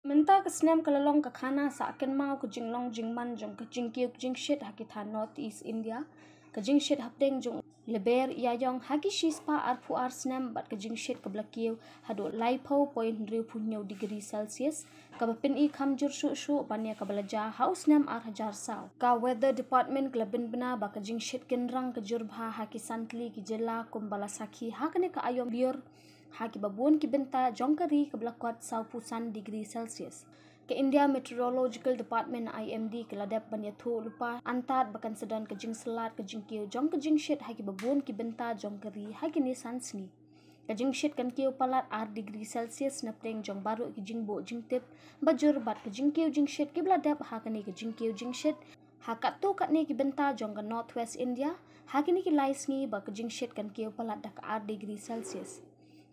Menta ke snem ke lelong ke khana sa aken mau ke jinglong jingman jong ke jingkiu jingshit hakitha North East India ke jingshit hapdeng jong leber yayong haki shispa arpu ar snem bat ke jingshit ke blakiu hado laipo point riu punyo degree Celsius ke bapin I kham jur shu banya ke belaja haus snem ar hajar saw ka weather department ke labin bena ba ke jingshit kenrang ke jurbha haki santli ki jela kumbala sakhi hakane ke ayom biur haki babun ki benta jongkari ke blakwat saw pusan degree Celsius ke India Meteorological Department IMD ke ladap banyathu lupa antat bakan sedan ke jing selat ke jing kiu jong ke jing shit haki babun ki benta jongkari haki ni sansni ke jing shit kan kiu palat 8 degree Celsius napteng jong baru ki jing bo jing tip bajur bat ke jing kiu jing shit ki bladap hakani ke jing kiu jing shit hakat tu kat ni ki benta jong ke Northwest India hakini ki laisngi ba ke jing shit kan kiu palat dak 8 degree Celsius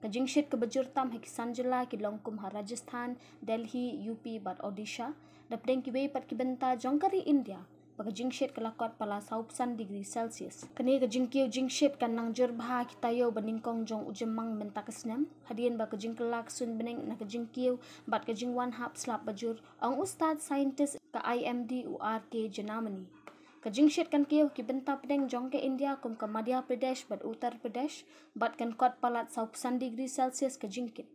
ke jingshit ke bajur tam haki sanjala ki longkum ha Rajasthan, Delhi, UP bat Odisha, dapdeng ki wei pat ki benta jongkari India, baka jingshit ke lakot pala saupsan degree Celsius. Kene ke jingkiu jingshit kan nang jurbha ki tayo baningkong jong ujemang benta kesnem, hadian baka jingkelak sun bening na ke jingkiu bat ke jingwan hap slap bajur, ang ustad scientist ke IMD URK Germany. Ke jingshit kan kiu ki benta pedeng jong ke India kum ke Madhya Pradesh bat Uttar Pradesh bat kan kot palat 9 degree Celsius ke jingkit.